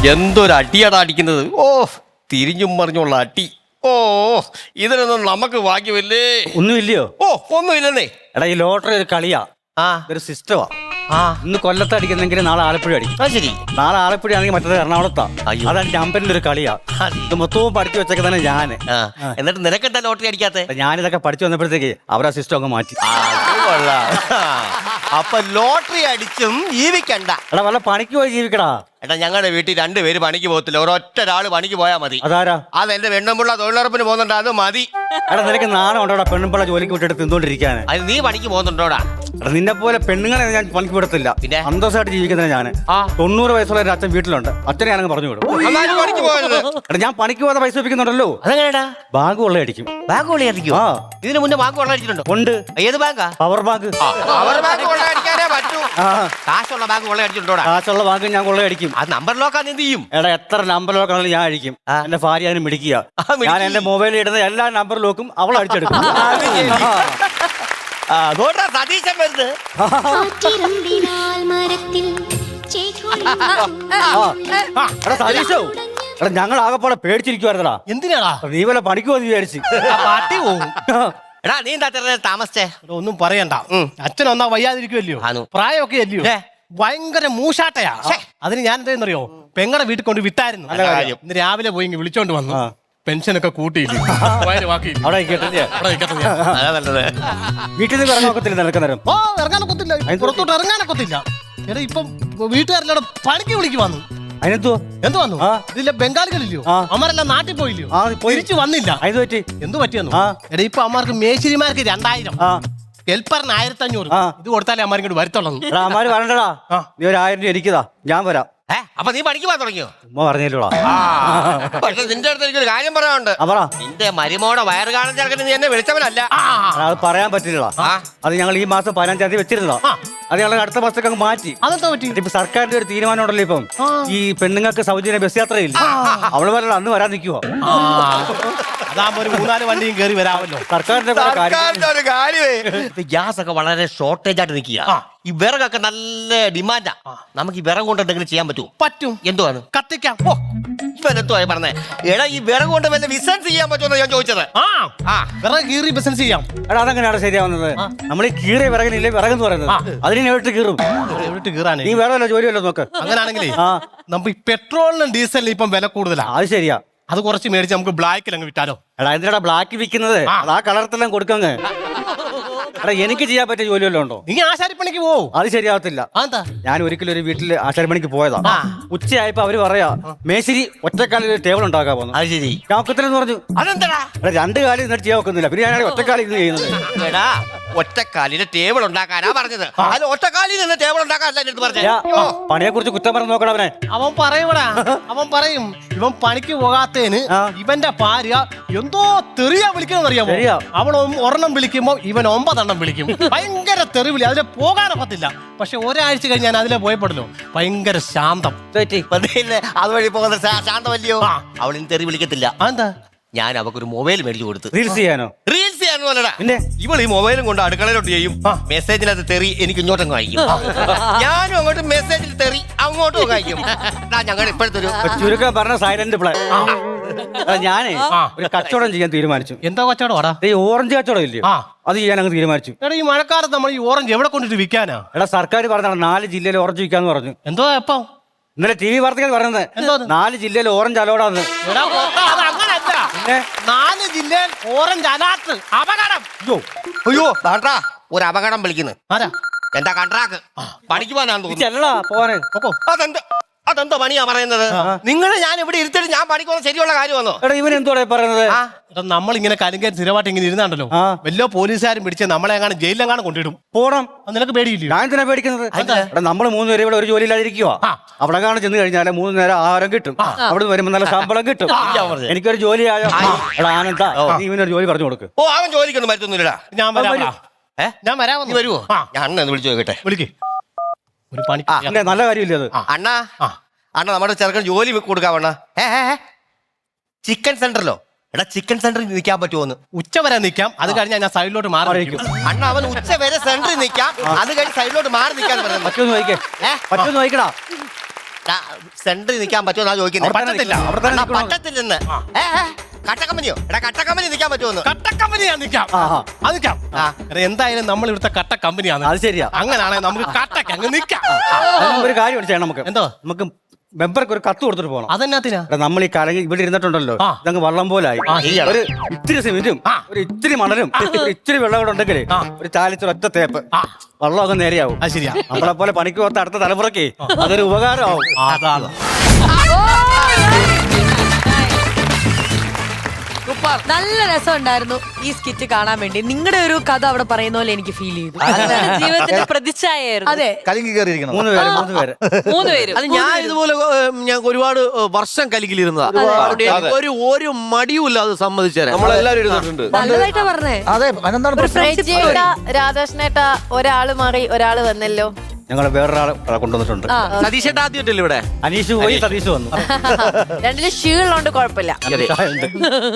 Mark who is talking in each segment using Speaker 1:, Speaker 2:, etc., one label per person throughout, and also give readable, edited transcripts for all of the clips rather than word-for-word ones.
Speaker 1: എന്തൊരു അടിയാടാ അടിക്കുന്നത്. ഓ തിരിഞ്ഞും മറിഞ്ഞുള്ള അടി. ഓ ഇതിനൊന്നും നമുക്ക് ഭാഗ്യമില്ലേ.
Speaker 2: ഒന്നുമില്ലയോ?
Speaker 1: ഓ ഒന്നുമില്ലെന്നേ.
Speaker 2: എടാ ഈ ലോട്ടറി ഒരു കളിയാ, ഒരു സിസ്റ്റമാ. ഇന്ന് കൊല്ലത്ത് അടിക്കുന്നെങ്കിൽ നാളെ ആലപ്പുഴ അടിക്കും.
Speaker 1: ശരി,
Speaker 2: നാളെ ആലപ്പുഴ ആണെങ്കിൽ മറ്റേത് എറണാകുളത്താ. അതാണ് ജമ്പന്റെ ഒരു കളിയാ. ഇത് മൊത്തവും പഠിച്ചു വെച്ചൊക്കെ തന്നെ ഞാന്.
Speaker 1: എന്നിട്ട് നിനക്കെന്താ ലോട്ടറി അടിക്കാത്തെ?
Speaker 2: ഞാനിതൊക്കെ പഠിച്ചു വന്നപ്പോഴത്തേക്ക് അവരാ സിസ്റ്റം അങ്ങ് മാറ്റി.
Speaker 1: അപ്പൊ ലോട്ടറി അടിച്ചും ജീവിക്കണ്ട.
Speaker 2: എടാ വല്ല പണിക്ക് പോയി ജീവിക്കടാ.
Speaker 1: എടാ ഞങ്ങളുടെ വീട്ടിൽ 2 പേര് പണിക്ക് പോകത്തില്ല, ഒരൊറ്റ ഒരാള് പണിക്ക് പോയാൽ മതി.
Speaker 2: അതാരാ?
Speaker 1: അത് എന്റെ പെണ്ണുമ്പിള്ള തൊഴിലുറപ്പിന് പോകുന്നുണ്ട്, അത് മതി.
Speaker 2: എടാ നിനക്ക് നാണം ഉണ്ടോടാ പെണ്ണുമ്പിള്ള ജോലിക്ക് വിട്ടിട്ട് തിന്നോണ്ടിരിക്കാന്?
Speaker 1: അത് നീ പണിക്ക് പോകുന്നുണ്ടോടാ?
Speaker 2: എടാ നിന്നെ പോലെ പെണ്ണുങ്ങളെ ഞാൻ പണിക്ക് വിടത്തില്ല.
Speaker 1: പിന്നെ
Speaker 2: സന്തോഷമായിട്ട് ജീവിക്കുന്നത് ഞാൻ. 90 വയസ്സുള്ള ഒരു അച്ഛൻ വീട്ടിലുണ്ട്, അച്ഛനെ ഞാനങ്ങ് പറഞ്ഞു വിടും.
Speaker 1: പണിക്ക് പോകരുത്.
Speaker 2: എടാ ഞാൻ പണിക്ക് പോകാതെ പൈസ വെപ്പിക്കുന്നുണ്ടല്ലോ.
Speaker 1: അതെങ്ങനെയാ?
Speaker 2: ബാങ്ക് കൊള്ളയടിക്കും.
Speaker 1: ബാങ്ക് കൊള്ളയടിക്കും? ഇതിന് മുന്നേ ബാങ്ക് കൊള്ളയടിച്ചിട്ടുണ്ടോ?
Speaker 2: ഉണ്ട്.
Speaker 1: ഏത് ബാങ്കാ?
Speaker 2: Power bank.
Speaker 1: പവർ ബാങ്ക് കൊള്ളയടിക്കാനേ പറ്റൂ. കാശുള്ള ബാങ്ക് കൊള്ളയടിച്ചിട്ടുണ്ടോടാ?
Speaker 2: കാശുള്ള ബാങ്ക് ഞാൻ കൊള്ളയടിക്കും.
Speaker 1: അത് നമ്പർ ലോക്കാൻ എന്ത് ചെയ്യും?
Speaker 2: എടാ എത്ര നമ്പർ ലോക്കാണെങ്കിലും ഞാൻ അടിക്കും. എന്റെ ഭാര്യ അതിന് മിടിക്കുക. ഞാൻ എന്റെ മൊബൈലിൽ ഇടുന്ന എല്ലാ നമ്പർ ലോക്കും അവൾ അടിച്ചെടുക്കും.
Speaker 1: അതുകൊണ്ടാ സതീശൻ വരുന്നത്.
Speaker 2: എടാ സതീശോ, എടാ ഞങ്ങൾ ആകെപ്പാടെ പേടിച്ചിരിക്കുവായിരുന്നടാ.
Speaker 1: എന്തിനാടാ?
Speaker 2: നീ വല്ല പണിക്ക് പോയി വിചാരിച്ചു.
Speaker 1: പാട്ടി പോവും. എടാ നീ എന്താ താമസിച്ചേ?
Speaker 3: ഒന്നും പറയണ്ട, അച്ഛനൊന്നാ വയ്യാതിരിക്കുമല്ലയോ, പ്രായമൊക്കെ അല്ലയോ, ഭയങ്കര മൂശാട്ടയാ. അതിന് ഞാൻ എന്താണെന്നറിയോ, പെങ്ങടെ വീട്ടിൽ കൊണ്ട് വിട്ടായിരുന്നു. ഇന്ന് രാവിലെ പോയി ഇങ്ങ് വിളിച്ചോണ്ട് വന്നു. പെൻഷനൊക്കെ കൂട്ടിയില്ല.
Speaker 2: വീട്ടിൽ നിന്ന് ഇറങ്ങാനൊക്കത്തില്ല നിനക്കുന്നേരം.
Speaker 3: ഇറങ്ങാനൊക്കത്തില്ല, പുറത്തോട്ട് ഇറങ്ങാനൊക്കത്തില്ല. എടാ ഇപ്പം വീട്ടുകാരെല്ലാം പണിക്ക് വിളിക്ക് വന്നു.
Speaker 2: അതിനെന്തോ
Speaker 3: എന്ത് വന്നു? ഇതിലെ ബംഗാളികളില്ലയോ, അമ്മരെല്ലാം നാട്ടിൽ പോയില്ലയോ, തിരിച്ചു വന്നില്ല. എന്ത് പറ്റിയെന്നു? എടാ ഇപ്പൊ അമ്മമാർക്ക് മേശിരിമാർക്ക് 2000, ഹെൽപ്പറിന് 1500. ഇത് കൊടുത്താലേ അമ്മമാർ ഇങ്ങോട്ട് വരുത്തുള്ളൂ.
Speaker 2: അമ്മമാര് വരണ്ടടാ, നീ ഒരു 1000 രൂപ എനിക്കതാ, ഞാൻ വരാം.
Speaker 1: അപ്പൊ നീ പണിക്ക് പോകാൻ തുടങ്ങിയോ?
Speaker 2: ഉമ്മ പറഞ്ഞല്ലോടാ.
Speaker 1: പക്ഷെ നിന്റെ അടുത്ത് എനിക്കൊരു കാര്യം പറയാനുണ്ട്. നിന്റെ മരുമോടെ വയറ് കാണാൻ ചേർക്കുന്ന നീ എന്നെ വിളിച്ചവനല്ല.
Speaker 2: അത് പറയാൻ പറ്റില്ല. അത് ഞങ്ങൾ ഈ മാസം 15-ാം തീയതി വെച്ചിരുന്നതാ. അത് ഞങ്ങൾ അടുത്ത മാസത്തേക്ക് അങ്ങ് മാറ്റി.
Speaker 3: അതെന്താ പറ്റി?
Speaker 2: ഇപ്പൊ സർക്കാരിന്റെ ഒരു തീരുമാനം ഉണ്ടല്ലോ ഇപ്പം, ഈ പെണ്ണുങ്ങൾക്ക് സൗജന്യ ബസ് യാത്രയില്ല. അവള് വരണം, അന്ന് വരാൻ നിൽക്കുവോ?
Speaker 3: അതാകുമ്പോ ഒരു 3-4 വണ്ടിയും കയറി വരാമല്ലോ.
Speaker 2: സർക്കാരിന്റെ
Speaker 1: ഒരു കാര്യമേ, ഗ്യാസ് ഒക്കെ വളരെ ഷോർട്ടേജ് ആയിട്ട് നിൽക്കുക. ഈ വിറകൊക്കെ നല്ല ഡിമാൻഡാ. നമുക്ക് ഈ വിറക് കൊണ്ട് എന്തെങ്കിലും ചെയ്യാൻ പറ്റുമോ?
Speaker 3: പറ്റും.
Speaker 1: എന്തുവാണ്?
Speaker 3: കത്തിക്കാം.
Speaker 1: ഇവനെത്തുവായി പറഞ്ഞേ. എടാ ഈ വിറക് കൊണ്ട് വല്ല ബിസിനസ് ചെയ്യാൻ പറ്റുമോ ഞാൻ ചോദിച്ചത്.
Speaker 3: വിറക് കീറി ബിസിനസ് ചെയ്യാം.
Speaker 2: എടാ അതെങ്ങനെയാണ് ശരിയാവുന്നത്? നമ്മൾ ഈ കീറിയ വിറകിനില്ലേ വിറകെന്ന് പറയുന്നത്, അതിനെ എവിട്ട് കീറും?
Speaker 3: എവിട്ട് കീറാനേ?
Speaker 2: നീ വേറെ വല്ല ജോലിയല്ലോ നോക്ക്.
Speaker 3: അങ്ങനാണെങ്കിലേ നമുക്ക് ഈ പെട്രോളിനും ഡീസലിനും ഇപ്പം വില കൂടുതലാ.
Speaker 2: അത് ശരിയാ.
Speaker 3: അത് കുറച്ച് മേടിച്ച് നമുക്ക് ബ്ലാക്കിൽ അങ്ങ് വിറ്റാലോ?
Speaker 2: എടാ എന്തിനാ ബ്ലാക്ക് വിൽക്കുന്നത്? ആ കളറത്തെല്ലാം കൊടുക്കങ്ങ്. എടാ എനിക്ക് ചെയ്യാൻ പറ്റിയ ജോലിയല്ലോ ഉണ്ടോ?
Speaker 3: നീ ആശാരിപ്പണിക്ക് പോവോ?
Speaker 2: അത് ശരിയാവത്തില്ല. ഞാൻ ഒരിക്കലും ഒരു വീട്ടില് ആശാരിപ്പണിക്ക് പോയതാ. ഉച്ചയായപ്പോ അവര് പറയാ, മേശിരി ഒറ്റക്കാലിൽ ഒരു ടേബിൾ ഉണ്ടാക്കാൻ പോകുന്നു.
Speaker 1: അത് ശരി.
Speaker 2: ഞാൻ ഒക്കത്തില്ലെന്ന് പറഞ്ഞു.
Speaker 1: അതെന്താ?
Speaker 2: 2 കാലിൽ നിന്നിട്ട് ചെയ്യാൻ ഒക്കുന്നില്ല. പിന്നെ ഞാൻ ഒറ്റക്കാലിൽ ഇരുന്ന് ചെയ്യുന്നത്.
Speaker 1: എടാ ഒറ്റക്കാലിന് ടേബിൾ ഉണ്ടാക്കാനാ പറഞ്ഞത്. അത് ഒറ്റക്കാലിൽ നിന്ന് ടേബിൾ ഉണ്ടാക്കാനല്ല എന്റെ അടുത്ത് പറഞ്ഞത്.
Speaker 2: പണിയെ കുറിച്ച് കുറ്റം പറഞ്ഞു നോക്കണം അവനെ.
Speaker 3: അവൻ പറയൂടാ, അവൻ പറയും ഇവൻ പണിക്ക് പോകാത്തതിന് ഇവന്റെ ഭാര്യ എന്തോ തെറിയാ വിളിക്കണമെന്ന് അറിയാമോ? അവൾ ഒരെണ്ണം വിളിക്കുമ്പോ ഇവൻ 9 എണ്ണം വിളിക്കും. ഭയങ്കര തെറി വിളി. അതിലെ പോകാനൊക്കത്തില്ല. പക്ഷെ ഒരാഴ്ച കഴിഞ്ഞ് ഞാൻ അതിലെ പോയപ്പെടല്ലോ, ഭയങ്കര ശാന്തം.
Speaker 1: അതുവഴി പോകുന്ന ശാന്തമല്ലയോ? അവളിന് തെറി വിളിക്കത്തില്ല.
Speaker 3: എന്താ?
Speaker 1: ഞാൻ അവക്കൊരു മൊബൈൽ മേടിച്ചു കൊടുത്തു.
Speaker 2: റീൽസ് ചെയ്യാനോ?
Speaker 1: റീൽസ് ചെയ്യാനല്ല, ഇവൾ ഈ മൊബൈലും കൊണ്ട് അടുക്കളയിലോട്ട് ചെയ്യും. മെസ്സേജിനകത്ത് തെറി എനിക്ക് ഇങ്ങോട്ടങ്ങ് അയക്കും. ഞാനും അങ്ങോട്ട് മെസ്സേജിൽ തെറി അങ്ങോട്ടും അയക്കും. ഞങ്ങൾ ഇപ്പോഴത്തെ ഒരു
Speaker 2: ചുരുക്കം പറഞ്ഞ സൈലന്റ് പ്ലേ. ഞാനേ ഒരു കച്ചവടം ചെയ്യാൻ തീരുമാനിച്ചു.
Speaker 3: എന്താ കച്ചവടം?
Speaker 2: ഈ ഓറഞ്ച് കച്ചവടം ഇല്ലയോ, അത് ചെയ്യാൻ അങ്ങ് തീരുമാനിച്ചു.
Speaker 3: എടാ ഈ മഴക്കാലത്ത് നമ്മൾ ഈ ഓറഞ്ച് എവിടെ കൊണ്ടിട്ട് വിൽക്കാനാ?
Speaker 2: എടാ സർക്കാർ പറഞ്ഞാണ് 4 ജില്ലയിൽ ഓറഞ്ച് വിൽക്കാന്ന് പറഞ്ഞു.
Speaker 3: എന്തോ എപ്പോ?
Speaker 2: ഇന്നലെ TV വാർത്തകൾ പറയുന്നത് 4 ജില്ലയിൽ ഓറഞ്ച് അലോടാന്ന്.
Speaker 3: 4 ജില്ലയിൽ ഓറഞ്ച് അലാത്ത്. അപകടം.
Speaker 1: അയ്യോ താട്ടാ, ഒരു അപകടം വിളിക്കുന്നു.
Speaker 3: ആരാ?
Speaker 1: എന്താ കണ്ട്രാക്ക് പണിക്ക് പോകാനാന്ന് തോന്നുന്നു. അതെന്തോ പണിയാ പറയുന്നത്? നിങ്ങൾ ഞാൻ ഇവിടെ ഇരുത്തിട്ട് ഞാൻ പണിക്കുമ്പോൾ ശരിയുള്ള കാര്യമാണോ?
Speaker 2: എടാ ഇവൻ എന്തോടെ പറയുന്നത്?
Speaker 3: നമ്മളിങ്ങനെ കലിങ്കൻ സ്ഥിരമായിട്ട് ഇങ്ങനെ ഇരുന്നാണ്ടല്ലോ, വല്ലോ പോലീസുകാരും പിടിച്ച് നമ്മളെ എങ്ങാനും ജയിലിലെങ്ങാനും കൊണ്ടിടും.
Speaker 2: പോണം.
Speaker 3: നിനക്ക് പേടിയില്ല?
Speaker 2: ഞാൻ എന്തിനാ പേടിക്കുന്നത്? എടാ നമ്മൾ 3 പേര് ഇവിടെ ഒരു ജോലി ഇല്ലാതിരിക്കുവാ. അവിടെ കാണാൻ ചെന്ന് കഴിഞ്ഞാൽ 3 നേരം ആഹാരം കിട്ടും. അവിടെ വരുമ്പോൾ നല്ല ശമ്പളം കിട്ടും. എനിക്കൊരു ജോലി ആയോ? എടാ ആനന്ദ, നീ ഇവനൊരു ജോലി പറഞ്ഞു കൊടുക്ക്.
Speaker 1: ഓ അവൻ ജോലിക്കൊന്നും പറ്റുന്നില്ലടാ.
Speaker 3: ഞാൻ വരാം.
Speaker 1: നീ വരുവോ? ഞാൻ വിളിച്ചു നോക്കട്ടെ.
Speaker 3: വിളിക്ക്. ഒരു പണി
Speaker 2: നല്ല കാര്യമില്ല അത്.
Speaker 1: അണ്ണാ നമ്മുടെ ചെറുക്കൻ ജോലി കൊടുക്കാവണ്ണ. ചിക്കൻ സെന്ററിലോ? എടാ ചിക്കൻ സെന്ററിൽ നിൽക്കാൻ പറ്റുമോന്ന്?
Speaker 3: ഉച്ച വരെ നിൽക്കാം, അത് കഴിഞ്ഞാൽ ഞാൻ സൈഡിലോട്ട് മാറി.
Speaker 1: അണ്ണ അവൻ ഉച്ച വരെ സെന്ററിൽ നിൽക്കാം, അത് കഴിഞ്ഞ് സൈഡിലോട്ട് മാറി നിൽക്കാൻ
Speaker 2: പറ്റുമെന്ന് നോക്കടാ.
Speaker 1: സെന്ററിൽ നിൽക്കാൻ പറ്റുമോ ചോദിക്കുന്നത്?
Speaker 2: അവിടെ തന്നെ
Speaker 1: പറ്റത്തില്ല.
Speaker 2: അവിടെ തന്നെ
Speaker 1: അണ്ണാ,
Speaker 2: നിൽക്കണം.
Speaker 1: പറ്റത്തില്ലെന്ന്. കട്ടക്കമ്പനിയോ? എടാ കട്ടക്കമ്പനി നിൽക്കാൻ പറ്റുമോ?
Speaker 3: കട്ടക്കമ്പനി ഞാൻ നിൽക്കാം. അത് നിൽക്കാം. എടാ, എന്തായാലും നമ്മൾ ഇവിടുത്തെ കട്ട കമ്പനിയാണ്.
Speaker 2: അത് ശരിയാ.
Speaker 3: അങ്ങനാണെങ്കിൽ നമുക്ക് കട്ടക്ക് അങ്ങ് നിൽക്കാം.
Speaker 2: ഒരു കാര്യം ചെയ്യണം നമുക്ക്.
Speaker 3: എന്തോ?
Speaker 2: നമുക്ക് മെമ്പർക്ക് ഒരു കത്ത് കൊടുത്തിട്ട് പോകണം.
Speaker 3: അതെന്നാത്തിനാ?
Speaker 2: നമ്മൾ ഈ കലങ്ങി ഇവിടെ ഇരുന്നിട്ടുണ്ടല്ലോ, ഇതങ്ങ് വള്ളം പോലായി. ഒരു ഇത്തിരി സിമെന്റും ഒരു ഇത്തിരി മണലും ഒരു ഇത്തിരി വെള്ളം കൂടെ ഉണ്ടെങ്കിൽ ഒരു ചാലിച്ചൊരു ഒറ്റ തേപ്പ് വെള്ളം അങ്ങ് നേരെയാവും.
Speaker 3: അത് ശരിയാ.
Speaker 2: നമ്മളെ പോലെ പണിക്ക് പോകാത്ത അടുത്ത തലമുറയ്ക്ക് അതൊരു ഉപകാരമാവും.
Speaker 3: അതാണ്.
Speaker 4: നല്ല രസമുണ്ടായിരുന്നു ഈ സ്കിറ്റ് കാണാൻ വേണ്ടി. നിങ്ങളുടെ ഒരു കഥ അവിടെ പറയുന്ന പോലെ എനിക്ക് ഫീൽ ചെയ്തു. ജീവിതത്തിന്റെ പ്രതിച്ഛായായിരുന്നു. അതെ,
Speaker 5: കലങ്കി കയറിയിരിക്കണം.
Speaker 2: 3 പേര്
Speaker 4: 3 പേരും.
Speaker 6: അത് ഞാൻ ഇതുപോലെ ഞാൻ ഒരുപാട് വർഷം കലിക്കിലിരുന്നതാ. ഒരു മടിയുമില്ല അത് സമ്മതിച്ചേരാൻ.
Speaker 7: നമ്മളെല്ലാരും ഇരുന്നിട്ടുണ്ട്.
Speaker 4: നല്ലതായിട്ടാ പറഞ്ഞേ.
Speaker 5: അതെ, അതെന്താണ്
Speaker 8: രാധാകൃഷ്ണേട്ട ഒരാള് മാറി ഒരാള് വന്നല്ലോ.
Speaker 2: ഞങ്ങൾ വേറൊരാളെ കൊണ്ടുവന്നിട്ടുണ്ട്.
Speaker 6: സതീഷേട്ടാ ആദ്യമായിട്ടല്ലേ ഇവിടെ?
Speaker 2: അനീഷ് പോയി, സതീഷ് വന്നു.
Speaker 8: രണ്ടിലും ഷീളുള്ളോണ്ട് കുഴപ്പമില്ല.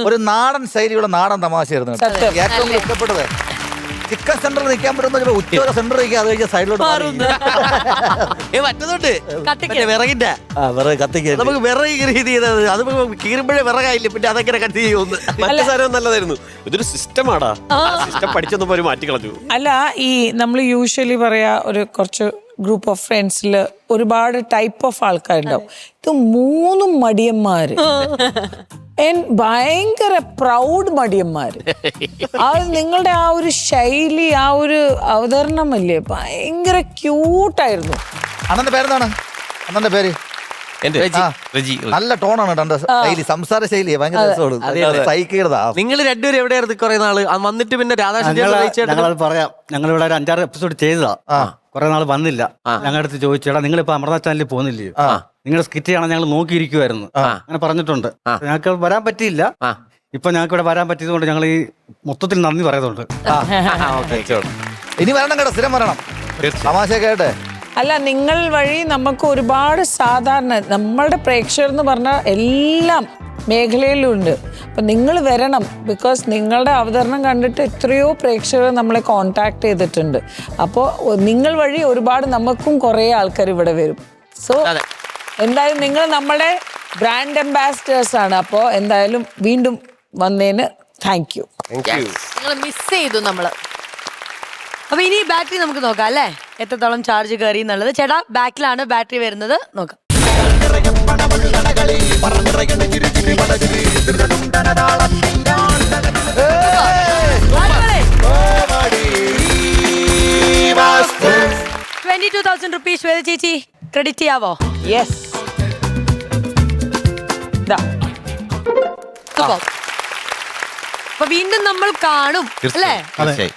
Speaker 5: ഒരു നാടൻ ശൈലിയുള്ള നാടൻ തമാശയായിരുന്നു കേട്ടോ. ഏറ്റവും കൂടുതൽ ഇഷ്ടപ്പെട്ടത് ചിക്കൻ സെന്ററിൽ നിൽക്കാൻ പറ്റുന്ന ഉച്ചവരെ സെന്റർ നിൽക്കുക, അത് കഴിഞ്ഞാൽ സൈഡിലോട്ട്
Speaker 6: മറ്റതുണ്ട് വിറകിന്റെ
Speaker 5: വിറക് കത്തിക്കുക.
Speaker 6: നമുക്ക് വിറക് കീറി ചെയ്തത് അത് കീറുമ്പോഴേ വിറകായില്ല, പിന്നെ അതെങ്ങനെ കട്ട് ചെയ്യുമെന്ന്.
Speaker 7: മറ്റു സാധനം നല്ലതായിരുന്നു. ഇതൊരു സിസ്റ്റമാടാ. സിസ്റ്റം പഠിച്ചൊന്നും ഒരു മാറ്റി കളഞ്ഞു.
Speaker 9: അല്ല, ഈ നമ്മൾ യൂഷ്വലി പറയാ ഒരു കുറച്ച് ഗ്രൂപ്പ് ഓഫ് ഫ്രണ്ട്സിൽ ഒരുപാട് ടൈപ്പ് ഓഫ് ആൾക്കാരുണ്ടാവും. ഇത് 3 മടിയന്മാര്, ഭയങ്കര പ്രൗഡ് മടിയന്മാര്. നിങ്ങളുടെ ആ ഒരു ശൈലി, ആ ഒരു അവതരണമല്ലേ ഭയങ്കര ക്യൂട്ടായിരുന്നു.
Speaker 5: അണ്ണന്റെ പേരെന്താണ്? അണ്ണന്റെ പേര് നല്ല ടോണാണ് കേട്ടോ. ശൈലി, സംസാര ശൈലി ഭയങ്കര സൈക്കിളതാ.
Speaker 6: നിങ്ങൾ രണ്ടുപേരും എവിടെയായിരുന്നു കുറെ നാള് വന്നിട്ട്? പിന്നെ
Speaker 2: ഞങ്ങളത് പറയാം. ഞങ്ങളിവിടെ ഒരു 5-6 എപ്പിസോഡ് ചെയ്തതാ. കുറെ നാൾ വന്നില്ല. ഞങ്ങളുടെ അടുത്ത് ചോദിച്ചേടാ, നിങ്ങളിപ്പോ അമൃത ചാനലിൽ പോകുന്നില്ലയോ? നിങ്ങളുടെ സ്കിറ്റ് കാണാൻ ഞങ്ങൾ നോക്കിയിരിക്കുവായിരുന്നു. അങ്ങനെ പറഞ്ഞിട്ടുണ്ട്. ഞങ്ങൾക്ക് വരാൻ പറ്റിയില്ല. ഇപ്പൊ ഞങ്ങൾക്ക് ഇവിടെ വരാൻ പറ്റിയത് കൊണ്ട് ഞങ്ങൾ ഈ മൊത്തത്തിൽ നന്ദി പറയുന്നുണ്ട്.
Speaker 5: ഇനി വരണം കേട്ടോ, സ്ഥിരം വരണം. തമാശയൊക്കെ ആയിട്ട്.
Speaker 9: അല്ല, നിങ്ങൾ വഴി നമുക്ക് ഒരുപാട് സാധാരണ നമ്മളുടെ പ്രേക്ഷകർ എന്ന് പറഞ്ഞാൽ എല്ലാം മേഖലയിലും ഉണ്ട്. അപ്പം നിങ്ങൾ വരണം. ബിക്കോസ് നിങ്ങളുടെ അവതരണം കണ്ടിട്ട് എത്രയോ പ്രേക്ഷകർ നമ്മളെ കോണ്ടാക്ട് ചെയ്തിട്ടുണ്ട്. അപ്പോൾ നിങ്ങൾ വഴി ഒരുപാട് നമുക്കും കുറേ ആൾക്കാർ ഇവിടെ വരും. സോ എന്തായാലും നിങ്ങൾ നമ്മുടെ ബ്രാൻഡ് അംബാസിഡേഴ്സ് ആണ്. അപ്പോൾ എന്തായാലും വീണ്ടും വന്നതിന് താങ്ക് യു.
Speaker 8: നിങ്ങൾ മിസ് ചെയ്തു നമ്മള്.
Speaker 4: അപ്പൊ ഇനി ബാറ്ററി നമുക്ക് നോക്കാം അല്ലേ, എത്രത്തോളം ചാർജ് കയറി എന്നുള്ളത്. ചേട്ടാ, ബാക്കിലാണ് ബാറ്ററി വരുന്നത്, നോക്കാം. ₹22,000 ശ്വേത ചേച്ചി ക്രെഡിറ്റ് ചെയ്യാവോ?
Speaker 9: യെസ്.
Speaker 4: അപ്പൊ വീണ്ടും നമ്മൾ കാണും അല്ലേ?
Speaker 1: തീർച്ചയായും.